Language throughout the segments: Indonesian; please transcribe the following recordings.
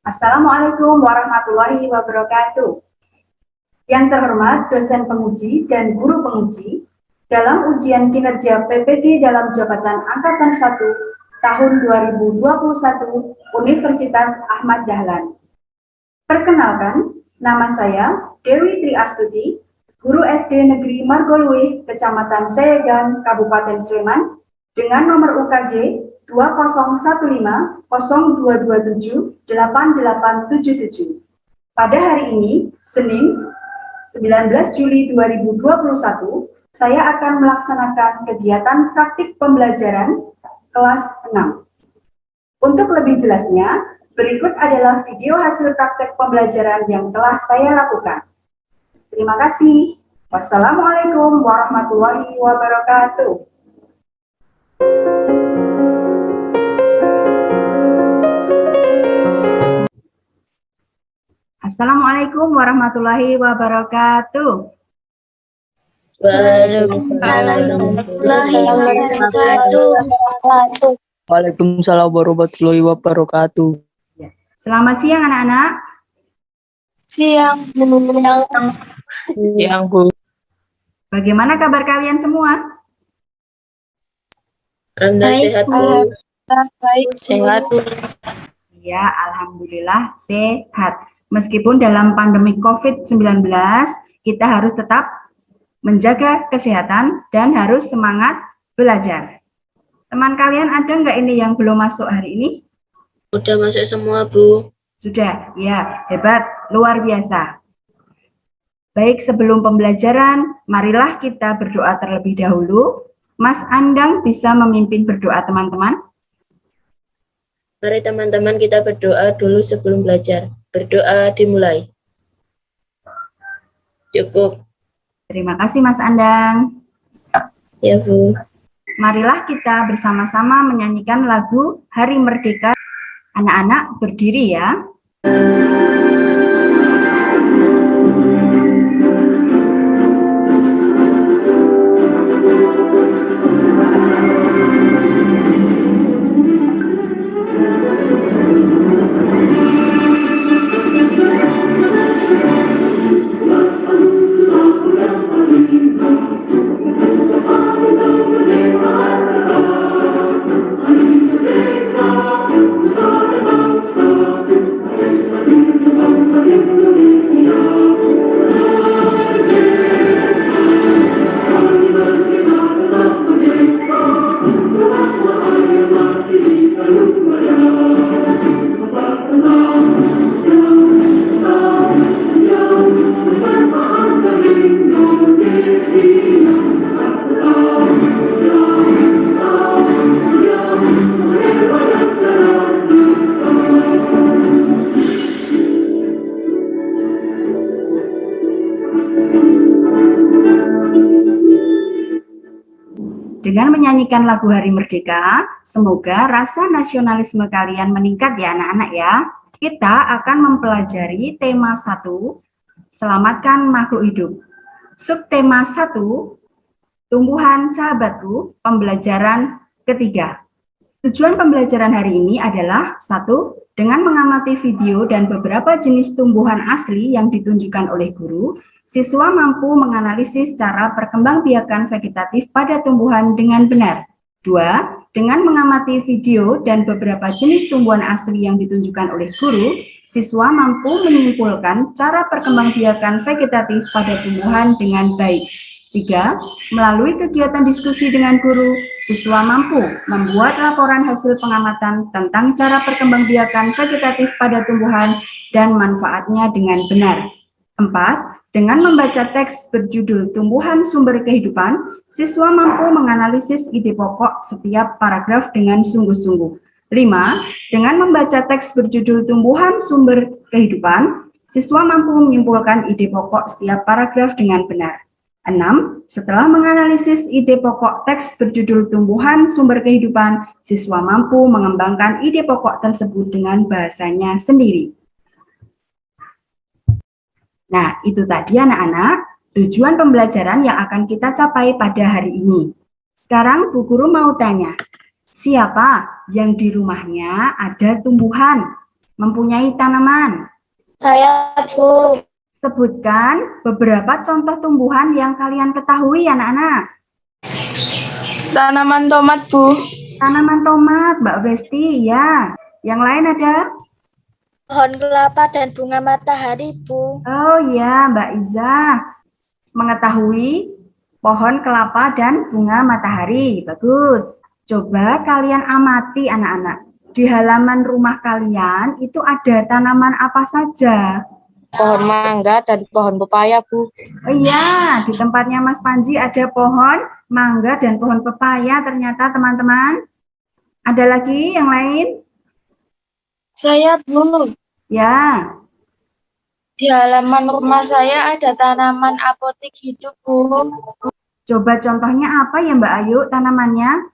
Assalamualaikum warahmatullahi wabarakatuh. Yang terhormat dosen penguji dan guru penguji dalam ujian kinerja PPD dalam jabatan Angkatan 1 tahun 2021 Universitas Ahmad Dahlan. Perkenalkan, nama saya Dewi Tri Astuti, guru SD Negeri Margoluih, Kecamatan Seyegan, Kabupaten Sleman, dengan nomor UKG 2015-0227-8877. Pada hari ini, Senin, 19 Juli 2021, saya akan melaksanakan kegiatan praktik pembelajaran kelas 6. Untuk lebih jelasnya, berikut adalah video hasil praktek pembelajaran yang telah saya lakukan. Terima kasih. Wassalamualaikum warahmatullahi wabarakatuh. Assalamualaikum warahmatullahi wabarakatuh. Waalaikumsalam warahmatullahi wabarakatuh. Selamat siang anak-anak. Siang. Siang, Bu. Bagaimana kabar kalian semua? Alhamdulillah sehat, Bu. Baik. Sehat, Bu. Ya, alhamdulillah sehat. Meskipun dalam pandemi COVID-19, kita harus tetap menjaga kesehatan dan harus semangat belajar. Teman kalian ada nggak ini yang belum masuk hari ini? Udah masuk semua, Bu. Sudah, ya, hebat, luar biasa. Baik, sebelum pembelajaran, marilah kita berdoa terlebih dahulu. Mas Andang bisa memimpin berdoa teman-teman? Mari teman-teman kita berdoa dulu sebelum belajar. Berdoa dimulai. Cukup. Terima kasih Mas Andang. Ya, Bu. Marilah kita bersama-sama menyanyikan lagu Hari Merdeka. Anak-anak berdiri ya. Dengan menyanyikan lagu Hari Merdeka, semoga rasa nasionalisme kalian meningkat ya anak-anak ya. Kita akan mempelajari tema 1, Selamatkan Makhluk Hidup. Subtema 1, Tumbuhan Sahabatku, pembelajaran ketiga. Tujuan pembelajaran hari ini adalah 1. Dengan mengamati video dan beberapa jenis tumbuhan asli yang ditunjukkan oleh guru, siswa mampu menganalisis cara perkembangbiakan vegetatif pada tumbuhan dengan benar. 2. Dengan mengamati video dan beberapa jenis tumbuhan asli yang ditunjukkan oleh guru, siswa mampu menyimpulkan cara perkembangbiakan vegetatif pada tumbuhan dengan baik. 3. Melalui kegiatan diskusi dengan guru, siswa mampu membuat laporan hasil pengamatan tentang cara perkembangbiakan vegetatif pada tumbuhan dan manfaatnya dengan benar. 4. Dengan membaca teks berjudul Tumbuhan Sumber Kehidupan, siswa mampu menganalisis ide pokok setiap paragraf dengan sungguh-sungguh. 5. Dengan membaca teks berjudul Tumbuhan Sumber Kehidupan, siswa mampu menyimpulkan ide pokok setiap paragraf dengan benar. 6. Setelah menganalisis ide pokok teks berjudul Tumbuhan Sumber Kehidupan, siswa mampu mengembangkan ide pokok tersebut dengan bahasanya sendiri. Nah, itu tadi anak-anak, tujuan pembelajaran yang akan kita capai pada hari ini. Sekarang Bu Guru mau tanya, siapa yang di rumahnya ada tumbuhan? mempunyai tanaman? Saya, Bu. Sebutkan beberapa contoh tumbuhan yang kalian ketahui, anak-anak. Tanaman tomat, Bu. Tanaman tomat, Mbak Besti, ya. Yang lain ada? Pohon kelapa dan bunga matahari, Bu. Oh ya, Mbak Iza. Mengetahui pohon kelapa dan bunga matahari. Bagus. Coba kalian amati anak-anak. Di halaman rumah kalian itu ada tanaman apa saja? Pohon mangga dan pohon pepaya, Bu. Oh iya, di tempatnya Mas Panji ada pohon mangga dan pohon pepaya ternyata teman-teman. Ada lagi yang lain? Saya, Bu. Ya, Di halaman rumah saya ada tanaman apotik hidup, Bu. coba contohnya apa ya Mbak Ayu tanamannya?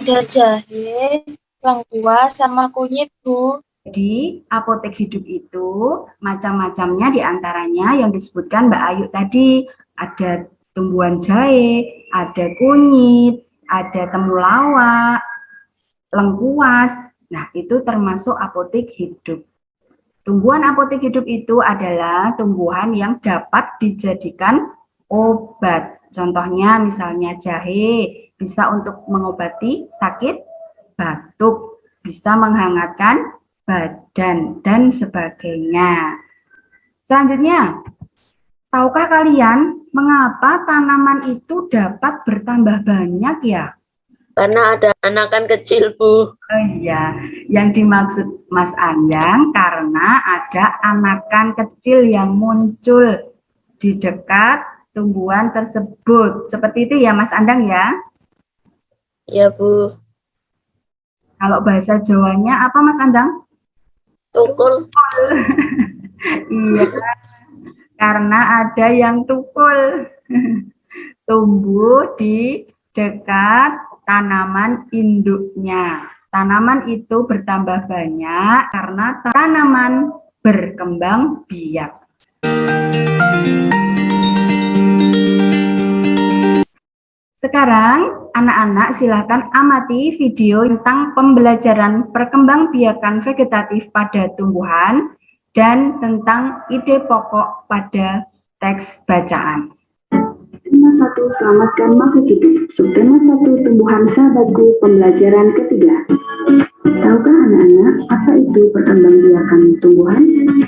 Ada jahe, lengkuas, sama kunyit, Bu. Jadi apotek hidup itu macam-macamnya diantaranya yang disebutkan Mbak Ayu tadi. Ada tumbuhan jahe, ada kunyit, ada temulawak, lengkuas. Nah, itu termasuk apotek hidup. Tumbuhan apotek hidup itu adalah tumbuhan yang dapat dijadikan obat. Contohnya misalnya jahe, bisa untuk mengobati sakit batuk, bisa menghangatkan badan, dan sebagainya. Selanjutnya, tahukah kalian mengapa tanaman itu dapat bertambah banyak ya? Karena ada anakan kecil, Bu. Oh iya, yang dimaksud Mas Andang karena ada anakan kecil yang muncul di dekat tumbuhan tersebut. Seperti itu ya Mas Andang ya? Ya, Bu. Kalau bahasa Jawanya apa Mas Andang? Tukul. Iya, karena ada yang tukul. Tumbuh di dekat tanaman induknya. Tanaman itu bertambah banyak karena tanaman berkembang biak. Sekarang, anak-anak silakan amati video tentang pembelajaran perkembangbiakan vegetatif pada tumbuhan dan tentang ide pokok pada teks bacaan. Tema 1, selamatkan makhluk hidup. Subtema 1, tumbuhan sahabatku, pembelajaran ketiga. Tahukah anak-anak apa itu perkembangbiakan tumbuhan?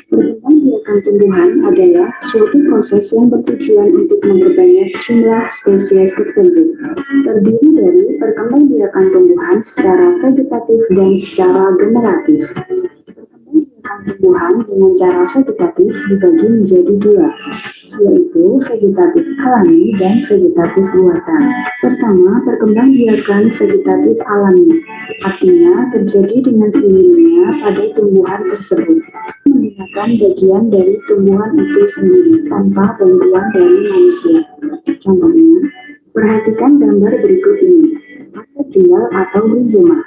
Perkembangbiakan tumbuhan adalah suatu proses yang bertujuan untuk memperbanyak jumlah spesies tertentu. Terdiri dari perkembangbiakan tumbuhan secara vegetatif dan secara generatif. Perkembangbiakan tumbuhan dengan cara vegetatif dibagi menjadi dua, yaitu vegetatif alami dan vegetatif buatan. Pertama, perkembangbiakan vegetatif alami, artinya terjadi dengan sendirinya pada tumbuhan tersebut, menggunakan bagian dari tumbuhan itu sendiri tanpa bantuan dari manusia. Contohnya, perhatikan gambar berikut ini. Akar tinggal atau rizoma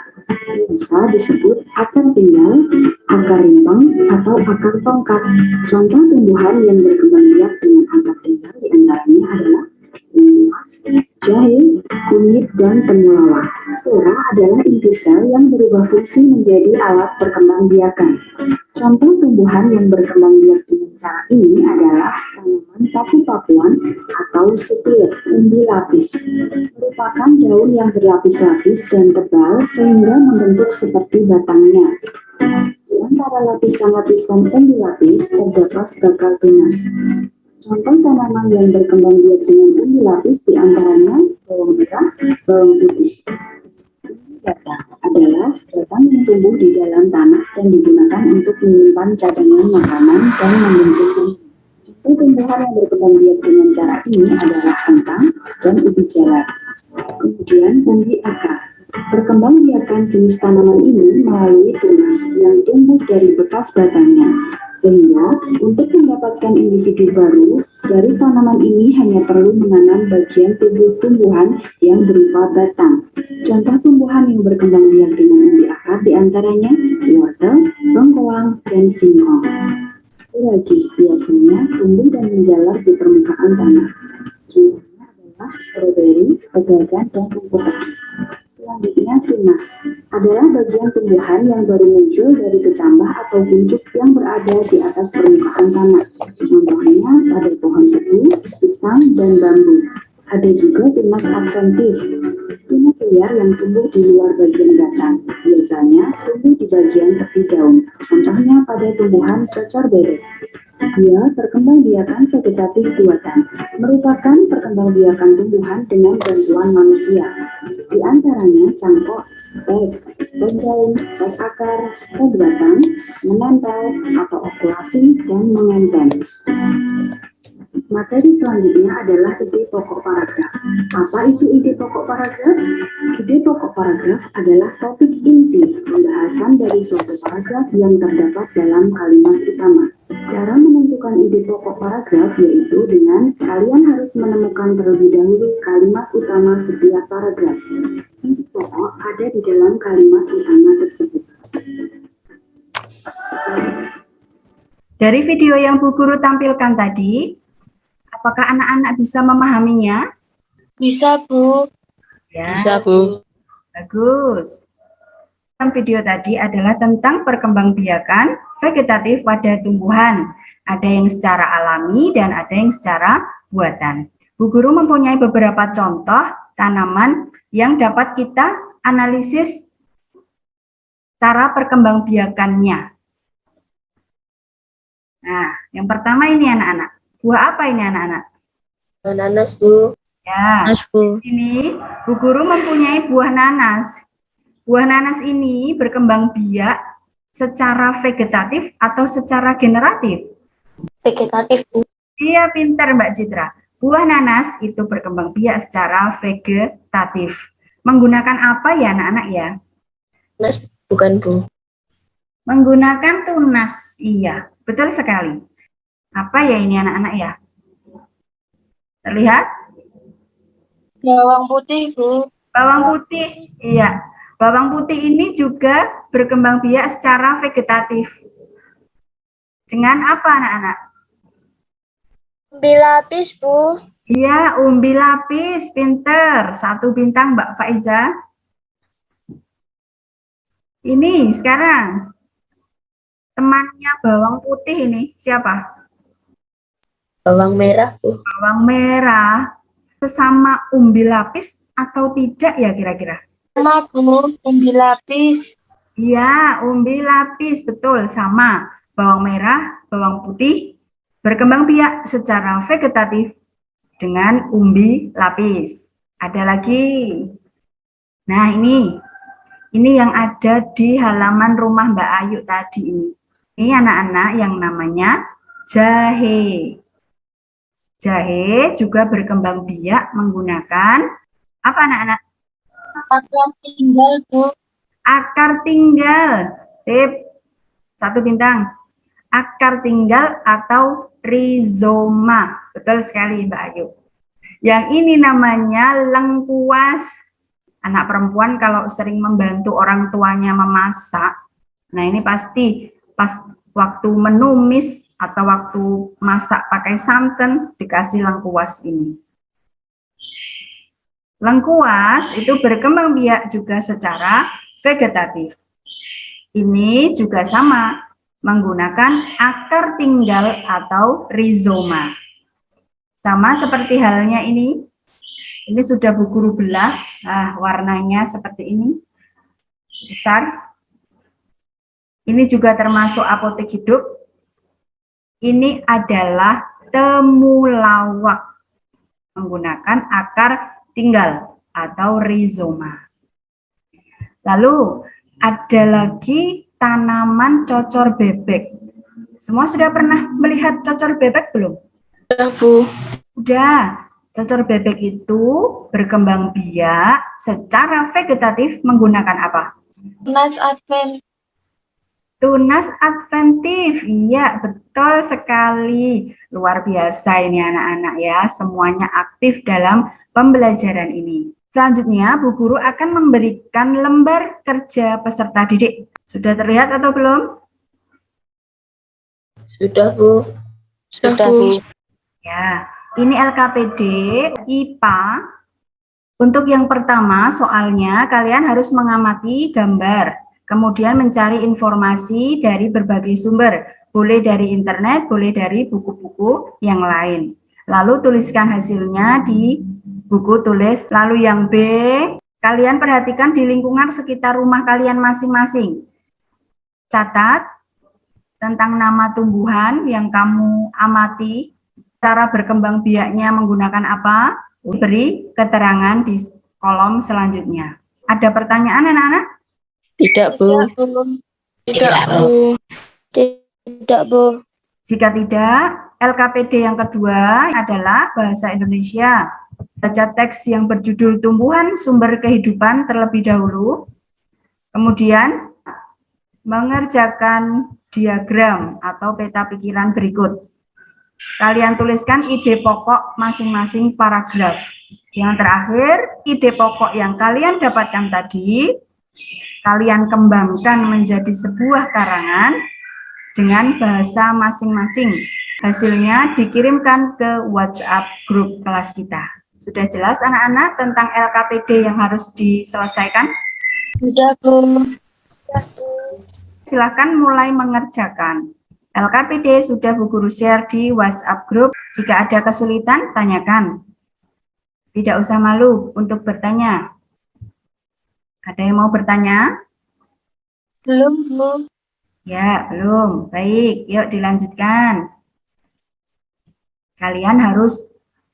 biasa disebut akar tinggal, akar rimpang, atau akar tongkat. Contoh tumbuhan yang berkembang biak dengan akar tinggal diantaranya adalah lengkuas, jahe, kunyit, dan temulawak. Spora adalah inti sel yang berubah fungsi menjadi alat perkembangbiakan. Contoh tumbuhan yang berkembang biak dengan cara ini adalah tanaman papu-papuan atau suplir, umbi lapis. Merupakan daun yang berlapis-lapis dan tebal sehingga membentuk seperti batangnya. Di antara lapisan-lapisan umbi lapis terdapat bakal tunas. Contoh tanaman yang berkembang biak dengan umbi lapis diantaranya bawang merah, bawang putih. Batang adalah batang yang tumbuh di dalam tanah dan digunakan untuk menyimpan cadangan makanan dan membentuk bumbu. Tumbuhan yang berkembang biak dengan cara ini adalah kentang dan ubi jalar. Kemudian umbi akar. Perkembangbiakan jenis tanaman ini melalui tunas yang tumbuh dari bekas batangnya. Sehingga untuk mendapatkan individu baru dari tanaman ini hanya perlu menanam bagian tubuh tumbuhan yang berupa batang. Contoh tumbuhan yang berkembang biak dengan umbi akar diantaranya wortel, bengkoang, dan singkong. Lagi biasanya tumbuh dan menjalar di permukaan tanah. Contohnya adalah stroberi, pegagan, dan rumput. Selanjutnya, tunas adalah bagian tumbuhan yang baru muncul dari kecambah atau buncuk yang berada di atas permukaan tanah. Contohnya pada pohon tebu, pisang, dan bambu. Ada juga tunas adventif, tunas liar yang tumbuh di luar bagian batang. Biasanya tumbuh di bagian tepi daun. Contohnya pada tumbuhan cocor bebek. Dia perkembangbiakan vegetatif buatan, merupakan perkembangbiakan tumbuhan dengan bantuan manusia. Di antaranya cangkok, stek daun, stek akar, stek batang, menempel atau okulasi, dan mengembang. Materi selanjutnya adalah ide pokok paragraf. Apa itu ide pokok paragraf? Ide pokok paragraf adalah topik inti pembahasan dari suatu paragraf yang terdapat dalam kalimat utama. Cara menentukan ide pokok paragraf yaitu dengan kalian harus menemukan terlebih dahulu kalimat utama setiap paragraf. Ide pokok ada di dalam kalimat utama tersebut. Dari video yang Bu Guru tampilkan tadi, apakah anak-anak bisa memahaminya? Bisa, Bu. Ya, Bisa, Bu. bagus. Dalam video tadi adalah tentang perkembangbiakan vegetatif pada tumbuhan. Ada yang secara alami dan ada yang secara buatan. Bu Guru mempunyai beberapa contoh tanaman yang dapat kita analisis cara perkembangbiakannya. Nah, yang pertama ini anak-anak. Buah apa ini anak-anak? Nanas, Bu. Ya, Bu. ini Bu Guru mempunyai buah nanas. Buah nanas ini berkembang biak secara vegetatif atau secara generatif? Vegetatif, Bu. Iya, pintar Mbak Citra. Buah nanas itu berkembang biak secara vegetatif. Menggunakan apa ya anak-anak ya? Nanas, bukan, Bu. Menggunakan tunas. Iya, betul sekali. Apa ya ini anak-anak ya? Terlihat? Bawang putih, Bu. Bawang putih, iya. Bawang putih ini juga berkembang biak secara vegetatif. Dengan apa anak-anak? Umbi lapis, Bu. Iya, umbi lapis, pinter. 1 bintang Mbak Faiza. Ini sekarang temannya bawang putih ini siapa? Bawang merah, Bu. Bawang merah. Sesama umbi lapis atau tidak ya kira-kira? Sama, Bu. Umbi lapis. Iya, umbi lapis, betul, sama. Bawang merah, bawang putih, berkembang biak secara vegetatif dengan umbi lapis. Ada lagi. Nah, ini yang ada di halaman rumah Mbak Ayu tadi ini. Ini anak-anak yang namanya jahe. Jahe juga berkembang biak menggunakan apa anak-anak? Akar tinggal, Bu. Akar tinggal. Sip. 1 bintang. Akar tinggal atau rizoma. Betul sekali Mbak Ayu. Yang ini namanya lengkuas. Anak perempuan kalau sering membantu orang tuanya memasak, nah ini pasti pas waktu menumis atau waktu masak pakai santan dikasih lengkuas ini. Lengkuas itu berkembang biak juga secara vegetatif. Ini juga sama, menggunakan akar tinggal atau rizoma. Sama seperti halnya ini sudah Bu Guru belah, nah warnanya seperti ini, besar. Ini juga termasuk apotek hidup. Ini adalah temulawak, menggunakan akar tinggal atau rizoma. Lalu ada lagi tanaman cocor bebek. Semua sudah pernah melihat cocor bebek belum? Sudah, Bu. Udah. Cocor bebek itu berkembang biak secara vegetatif menggunakan apa? Tunas advent. Tunas adventif. Iya, betul sekali. Luar biasa ini anak-anak ya. Semuanya aktif dalam pembelajaran ini. Selanjutnya, Bu Guru akan memberikan lembar kerja peserta didik. Sudah terlihat atau belum? Sudah, Bu. Sudah, Bu. Ya, ini LKPD IPA Untuk yang pertama, soalnya kalian harus mengamati gambar, kemudian mencari informasi dari berbagai sumber, boleh dari internet, boleh dari buku-buku yang lain. Lalu tuliskan hasilnya di buku tulis. Lalu yang B, kalian perhatikan di lingkungan sekitar rumah kalian masing-masing. Catat tentang nama tumbuhan yang kamu amati, cara berkembang biaknya menggunakan apa, beri keterangan di kolom selanjutnya. Ada pertanyaan anak-anak? Tidak, Bu. Tidak, Bu. Tidak, Bu. Jika tidak, LKPD yang kedua adalah bahasa Indonesia. Baca teks yang berjudul tumbuhan sumber kehidupan terlebih dahulu. Kemudian mengerjakan diagram atau peta pikiran berikut. Kalian tuliskan ide pokok masing-masing paragraf. Yang terakhir, ide pokok yang kalian dapatkan tadi, kalian kembangkan menjadi sebuah karangan dengan bahasa masing-masing. Hasilnya dikirimkan ke WhatsApp grup kelas kita. Sudah jelas anak-anak tentang LKPD yang harus diselesaikan? Sudah, Bu. Silakan mulai mengerjakan. LKPD sudah Bu Guru share di WhatsApp grup. Jika ada kesulitan, tanyakan. Tidak usah malu untuk bertanya. Ada yang mau bertanya? Belum, Bu. Ya, belum. Baik, yuk dilanjutkan. Kalian harus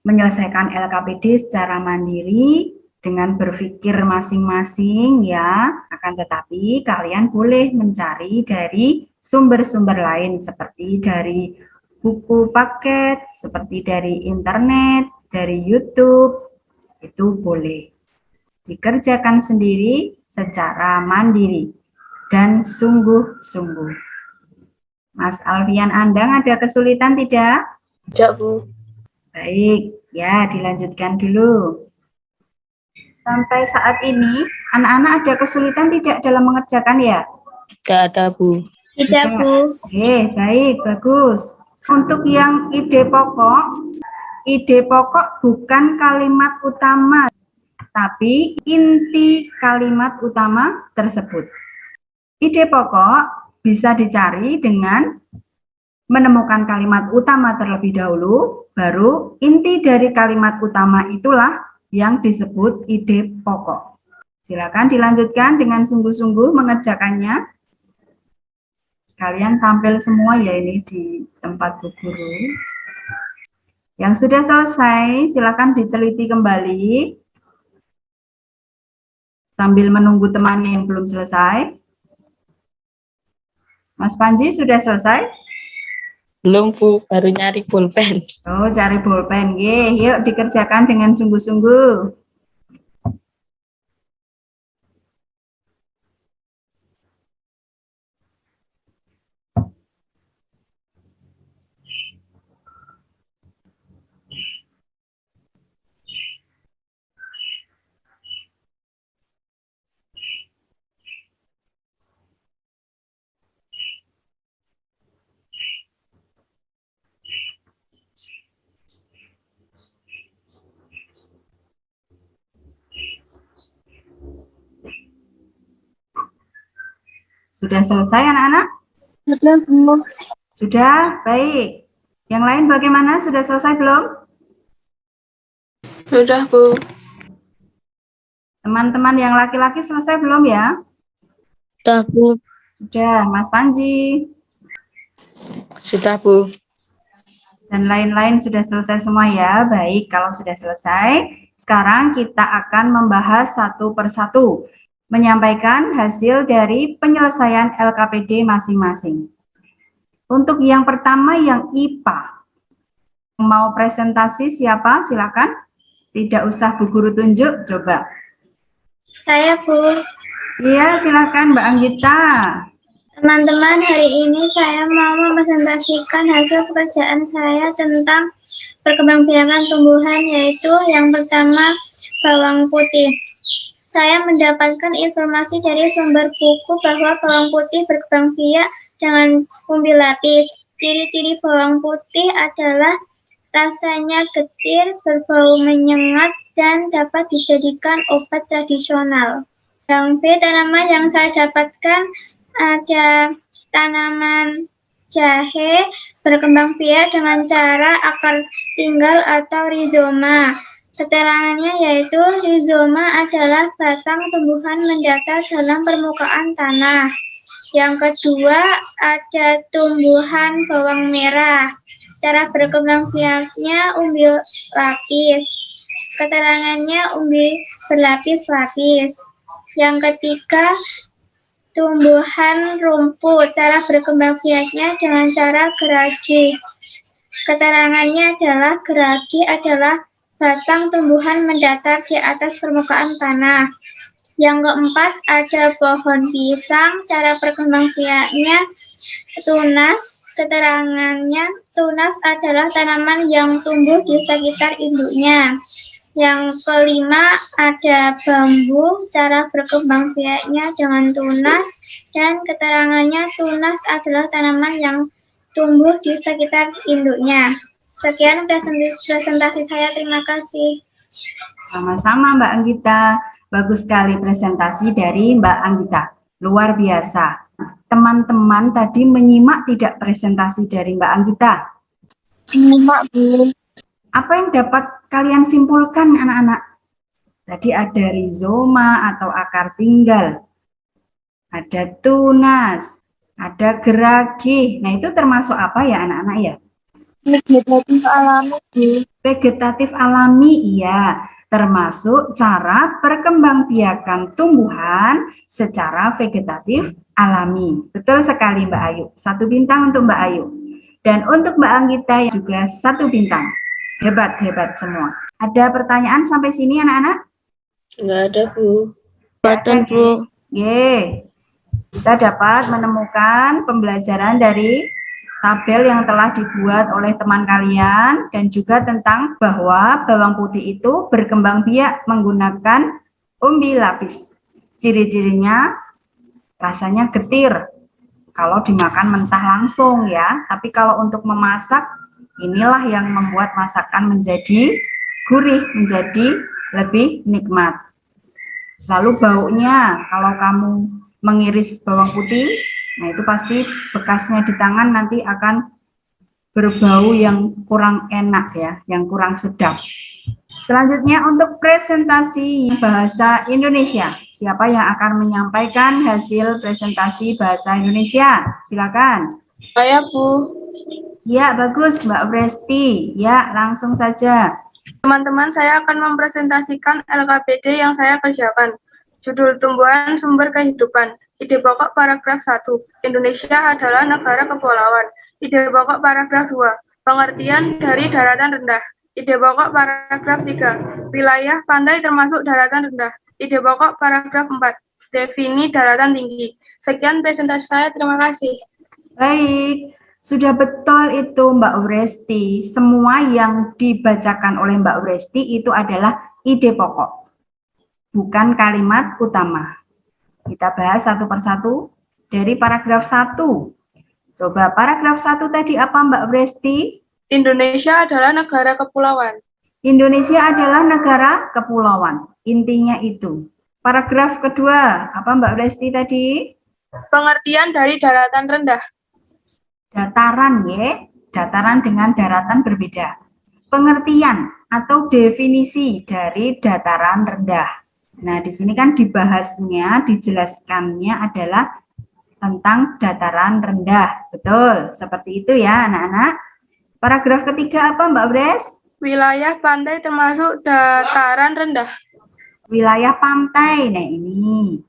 menyelesaikan LKPD secara mandiri dengan berpikir masing-masing ya. Akan tetapi kalian boleh mencari dari sumber-sumber lain seperti dari buku paket, seperti dari internet, dari YouTube, itu boleh. Dikerjakan sendiri secara mandiri dan sungguh-sungguh. Mas Alfian Andang ada kesulitan tidak? Tidak, Bu. Baik, ya dilanjutkan dulu. Sampai saat ini, anak-anak ada kesulitan tidak dalam mengerjakan ya? Tidak ada, Bu. Tidak, Bu. Oke, baik, bagus. Untuk yang ide pokok bukan kalimat utama, tapi inti kalimat utama tersebut. Ide pokok bisa dicari dengan menemukan kalimat utama terlebih dahulu, baru inti dari kalimat utama itulah yang disebut ide pokok. Silakan dilanjutkan dengan sungguh-sungguh mengerjakannya. Kalian tampil semua ya ini di tempat Bu Guru. Yang sudah selesai, silakan diteliti kembali. Sambil menunggu temannya yang belum selesai. Mas Panji sudah selesai? Belum, Bu. Baru nyari pulpen. Oh, cari bolpen. Yuk dikerjakan dengan sungguh-sungguh. Sudah selesai anak-anak? Sudah, Bu. Sudah, baik. Yang lain bagaimana? Sudah selesai belum? Sudah, Bu. Teman-teman yang laki-laki selesai belum ya? Sudah, Bu. Sudah, Mas Panji. Sudah, Bu. Dan lain-lain sudah selesai semua ya. Baik, kalau sudah selesai, sekarang kita akan membahas satu persatu. Menyampaikan hasil dari penyelesaian LKPD masing-masing. Untuk yang pertama yang IPA. Mau presentasi siapa? Silakan. Tidak usah Bu Guru tunjuk, coba. Saya, Bu. Iya, silakan Mbak Anggita. Teman-teman, hari ini saya mau mempresentasikan hasil pekerjaan saya tentang perkembangbiakan tumbuhan, yaitu yang pertama bawang putih. Saya mendapatkan informasi dari sumber buku bahwa bawang putih berkembang biak dengan umbi lapis. Ciri-ciri bawang putih adalah rasanya getir, berbau menyengat, dan dapat dijadikan obat tradisional. Yang B, tanaman yang saya dapatkan ada tanaman jahe berkembang biak dengan cara akar tinggal atau rizoma. Keterangannya yaitu rizoma adalah batang tumbuhan mendatar dalam permukaan tanah. Yang kedua ada tumbuhan bawang merah. Cara berkembang biaknya umbi lapis. Keterangannya umbi berlapis-lapis. Yang ketiga, tumbuhan rumput. Cara berkembang biaknya dengan cara geragi. Keterangannya adalah geragi adalah batang tumbuhan mendatar di atas permukaan tanah. Yang keempat, ada pohon pisang. Cara berkembang biaknya tunas. Keterangannya, tunas adalah tanaman yang tumbuh di sekitar induknya. Yang kelima ada bambu, cara berkembang biaknya dengan tunas, dan keterangannya tunas adalah tanaman yang tumbuh di sekitar induknya. Sekian presentasi saya, terima kasih. Sama-sama Mbak Anggita, bagus sekali presentasi dari Mbak Anggita, luar biasa. Teman-teman tadi menyimak tidak presentasi dari Mbak Anggita? Menyimak, Bu. Apa yang dapat kalian simpulkan anak-anak? Tadi ada rizoma atau akar tinggal, ada tunas, ada geragi. Nah itu termasuk apa ya anak-anak ya? Vegetatif alami, Bu. Vegetatif alami, iya. Termasuk cara perkembangbiakan tumbuhan secara vegetatif alami. Betul sekali Mbak Ayu. 1 bintang untuk Mbak Ayu. Dan untuk Mbak Anggita juga 1 bintang. Hebat-hebat semua. Ada pertanyaan sampai sini anak-anak? Enggak ada, Bu. Betul, Bu. Ye. Kita dapat menemukan pembelajaran dari tabel yang telah dibuat oleh teman kalian dan juga tentang bahwa bawang putih itu berkembang biak menggunakan umbi lapis. Ciri-cirinya rasanya getir kalau dimakan mentah langsung ya, tapi kalau untuk memasak inilah yang membuat masakan menjadi gurih, menjadi lebih nikmat. Lalu baunya, kalau kamu mengiris bawang putih, nah itu pasti bekasnya di tangan nanti akan berbau yang kurang enak ya, yang kurang sedap. Selanjutnya untuk presentasi bahasa Indonesia. Siapa yang akan menyampaikan hasil presentasi bahasa Indonesia? Silakan. Saya, Bu. Ya, bagus Mbak Presti. Ya, langsung saja. Teman-teman, saya akan mempresentasikan LKPD yang saya kerjakan. Judul tumbuhan sumber kehidupan. Ide pokok paragraf 1. Indonesia adalah negara kepulauan. Ide pokok paragraf 2. Pengertian dari daratan rendah. Ide pokok paragraf 3. Wilayah pantai termasuk daratan rendah. Ide pokok paragraf 4. Defini daratan tinggi. Sekian presentasi saya, terima kasih. Baik. Sudah betul itu Mbak Uresti, semua yang dibacakan oleh Mbak Uresti itu adalah ide pokok, bukan kalimat utama. Kita bahas satu persatu dari paragraf 1. Coba paragraf 1 tadi apa Mbak Uresti? Indonesia adalah negara kepulauan. Indonesia adalah negara kepulauan, intinya itu. Paragraf kedua, apa Mbak Uresti tadi? Pengertian dari daratan rendah. Dataran ya, dataran dengan daratan berbeda. Pengertian atau definisi dari dataran rendah. Nah, di sini kan dibahasnya, dijelaskannya adalah tentang dataran rendah. Betul, seperti itu ya anak-anak. Paragraf ketiga apa Mbak Bres? Wilayah pantai termasuk dataran rendah. Wilayah pantai, nah ini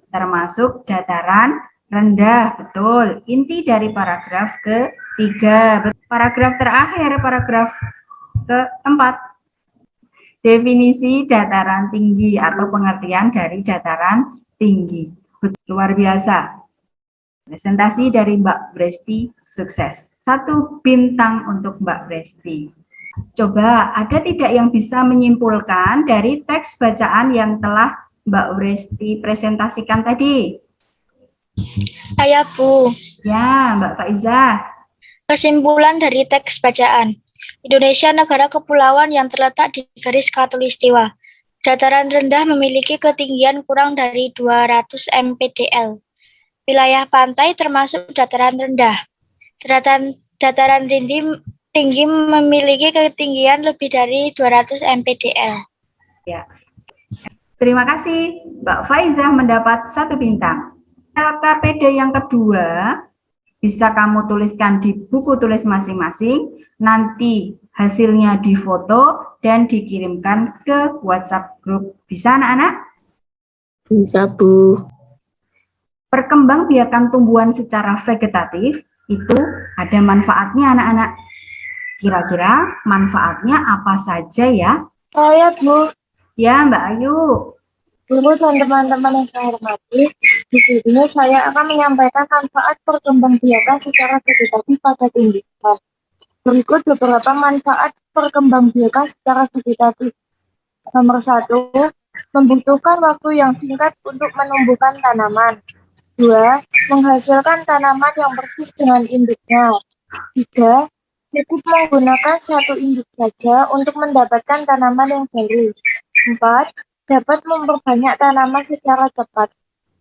termasuk dataran rendah, betul. Inti dari paragraf ketiga. Paragraf terakhir, paragraf keempat. Definisi dataran tinggi atau pengertian dari dataran tinggi. Luar biasa. Presentasi dari Mbak Presti sukses. 1 bintang untuk Mbak Presti. Coba, ada tidak yang bisa menyimpulkan dari teks bacaan yang telah Mbak Presti presentasikan tadi? Saya, Bu. Ya, Mbak Faiza. Kesimpulan dari teks bacaan. Indonesia negara kepulauan yang terletak di garis khatulistiwa. Dataran rendah memiliki ketinggian kurang dari 200 mdpl. Wilayah pantai termasuk dataran rendah. Dataran tinggi memiliki ketinggian lebih dari 200 mdpl. Ya. Terima kasih, Mbak Faizah mendapat 1 bintang. LKPD yang kedua bisa kamu tuliskan di buku tulis masing-masing, nanti hasilnya difoto dan dikirimkan ke WhatsApp grup. Bisa anak-anak? Bisa, Bu. Perkembangbiakan tumbuhan secara vegetatif itu ada manfaatnya anak-anak. Kira-kira manfaatnya apa saja ya? Oh ya, Bu. Ya, Mbak Ayu. Guru dan teman-teman yang saya hormati, di sini saya akan menyampaikan manfaat perkembangbiakan secara vegetatif pada tumbuhan. Berikut beberapa manfaat perkembangbiakan secara vegetatif. Nomor 1, membutuhkan waktu yang singkat untuk menumbuhkan tanaman. 2, menghasilkan tanaman yang persis dengan induknya. 3, cukup menggunakan 1 induk saja untuk mendapatkan tanaman yang baru. 4, dapat memperbanyak tanaman secara cepat.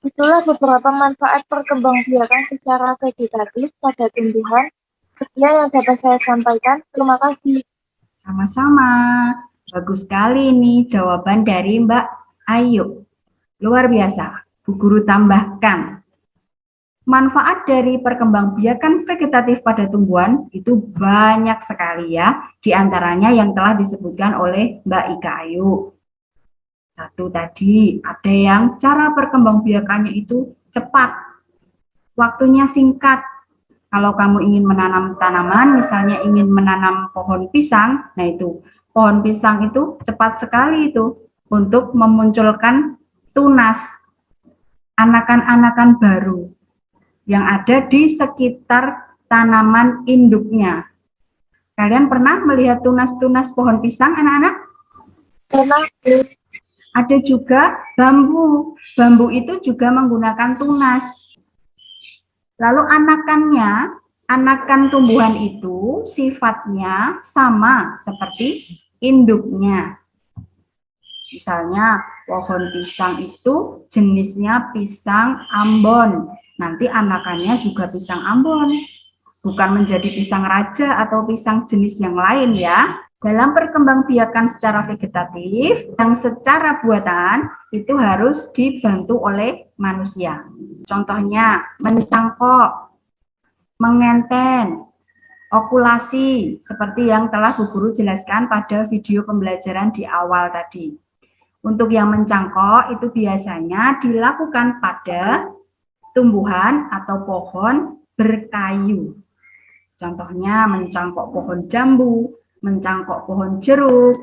Itulah beberapa manfaat perkembangbiakan secara vegetatif pada tumbuhan. Sekian yang dapat saya sampaikan. Terima kasih. Sama-sama. Bagus sekali nih jawaban dari Mbak Ayu. Luar biasa. Bu Guru tambahkan. Manfaat dari perkembangbiakan vegetatif pada tumbuhan itu banyak sekali ya. Di antaranya yang telah disebutkan oleh Mbak Ika Ayu. 1 tadi, ada yang cara perkembangbiakannya itu cepat. Waktunya singkat. Kalau kamu ingin menanam tanaman, misalnya ingin menanam pohon pisang, nah itu, pohon pisang itu cepat sekali itu untuk memunculkan tunas, anakan-anakan baru yang ada di sekitar tanaman induknya. Kalian pernah melihat tunas-tunas pohon pisang, anak-anak? Pernah. Ada juga bambu. Bambu itu juga menggunakan tunas. Lalu anakan tumbuhan itu sifatnya sama seperti induknya. Misalnya pohon pisang itu jenisnya pisang Ambon. Nanti anakannya juga pisang Ambon. Bukan menjadi pisang raja atau pisang jenis yang lain ya. Dalam perkembangbiakan secara vegetatif, yang secara buatan itu harus dibantu oleh manusia. Contohnya, mencangkok, mengenten, okulasi, seperti yang telah Bu Guru jelaskan pada video pembelajaran di awal tadi. Untuk yang mencangkok itu biasanya dilakukan pada tumbuhan atau pohon berkayu. Contohnya mencangkok pohon jambu, mencangkok pohon jeruk,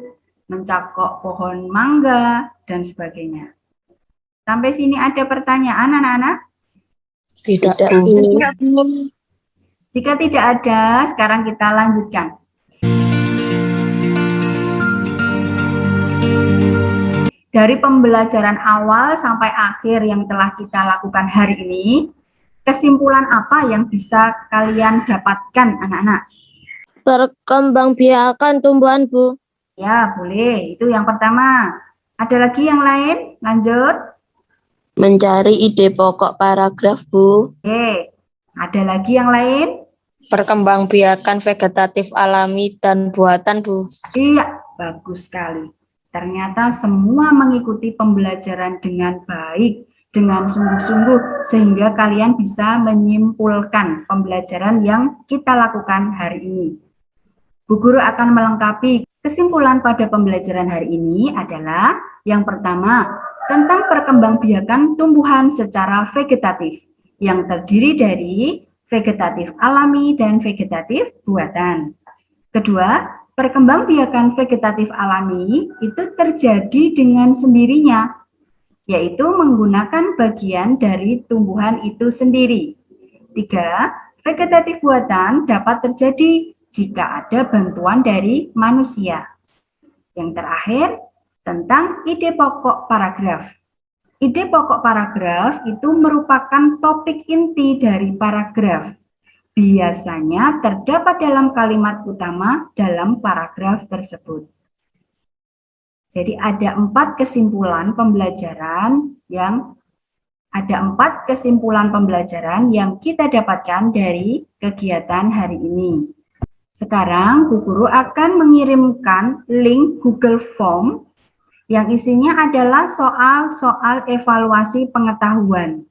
mencangkok pohon mangga, dan sebagainya. Sampai sini ada pertanyaan anak-anak? Tidak, Bu. Jika tidak ada, sekarang kita lanjutkan. Dari pembelajaran awal sampai akhir yang telah kita lakukan hari ini, kesimpulan apa yang bisa kalian dapatkan anak-anak? Perkembangbiakan tumbuhan, Bu. Ya, boleh. Itu yang pertama. Ada lagi yang lain? Lanjut. Mencari ide pokok paragraf, Bu. Oke. Ada lagi yang lain? Perkembangbiakan vegetatif alami dan buatan, Bu. Iya, bagus sekali. Ternyata semua mengikuti pembelajaran dengan baik, dengan sungguh-sungguh, sehingga kalian bisa menyimpulkan pembelajaran yang kita lakukan hari ini. Bu Guru akan melengkapi kesimpulan pada pembelajaran hari ini adalah yang pertama, tentang perkembangbiakan tumbuhan secara vegetatif yang terdiri dari vegetatif alami dan vegetatif buatan. Kedua, perkembangbiakan vegetatif alami itu terjadi dengan sendirinya, yaitu menggunakan bagian dari tumbuhan itu sendiri. 3, vegetatif buatan dapat terjadi jika ada bantuan dari manusia. Yang terakhir, tentang ide pokok paragraf. Ide pokok paragraf itu merupakan topik inti dari paragraf. biasanya terdapat dalam kalimat utama dalam paragraf tersebut. Jadi ada 4 kesimpulan pembelajaran yang kita dapatkan dari kegiatan hari ini. Sekarang Bu Guru akan mengirimkan link Google Form yang isinya adalah soal-soal evaluasi pengetahuan.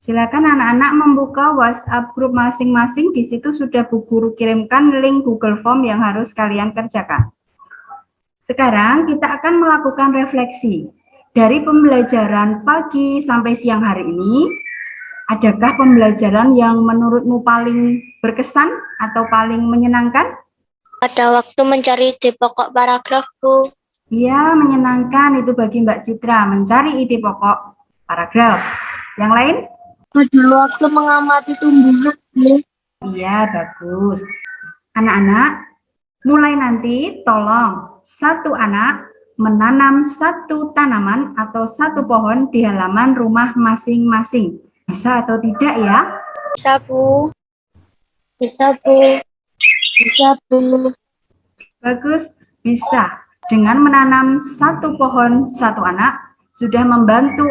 Silakan anak-anak membuka WhatsApp grup masing-masing. Di situ sudah Bu Guru kirimkan link Google Form yang harus kalian kerjakan. Sekarang kita akan melakukan refleksi. Dari pembelajaran pagi sampai siang hari ini, adakah pembelajaran yang menurutmu paling berkesan atau paling menyenangkan? Pada waktu mencari ide pokok paragraf, Bu. Iya, menyenangkan itu bagi Mbak Citra, mencari ide pokok paragraf. Yang lain? Pada waktu mengamati tumbuhan, Bu. Iya, bagus. Anak-anak, mulai nanti tolong satu anak menanam satu tanaman atau satu pohon di halaman rumah masing-masing. Bisa atau tidak ya? Bisa, Bu. Bisa, Bu. Bisa, Bu. Bagus, bisa. Dengan menanam satu pohon satu anak, sudah membantu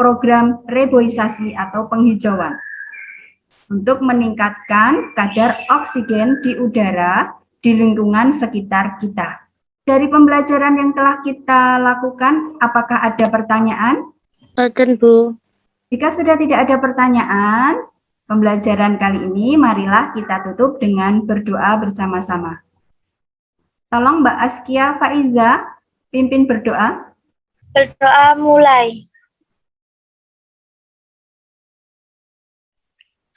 program reboisasi atau penghijauan untuk meningkatkan kadar oksigen di udara di lingkungan sekitar kita. Dari pembelajaran yang telah kita lakukan, apakah ada pertanyaan? Boten, Bu. Jika sudah tidak ada pertanyaan, pembelajaran kali ini marilah kita tutup dengan berdoa bersama-sama. Tolong Mbak Askia Faiza pimpin berdoa. Berdoa mulai.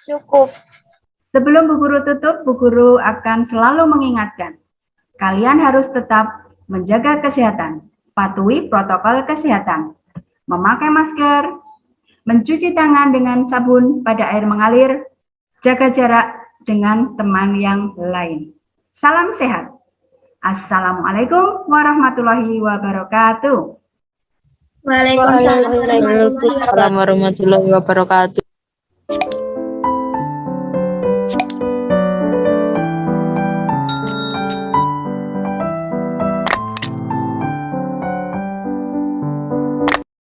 Cukup. Sebelum Bu Guru tutup, Bu Guru akan selalu mengingatkan, kalian harus tetap menjaga kesehatan, patuhi protokol kesehatan, memakai masker, mencuci tangan dengan sabun pada air mengalir, jaga jarak dengan teman yang lain. Salam sehat. Assalamualaikum warahmatullahi wabarakatuh. Waalaikumsalam. Waalaikumsalam warahmatullahi wabarakatuh.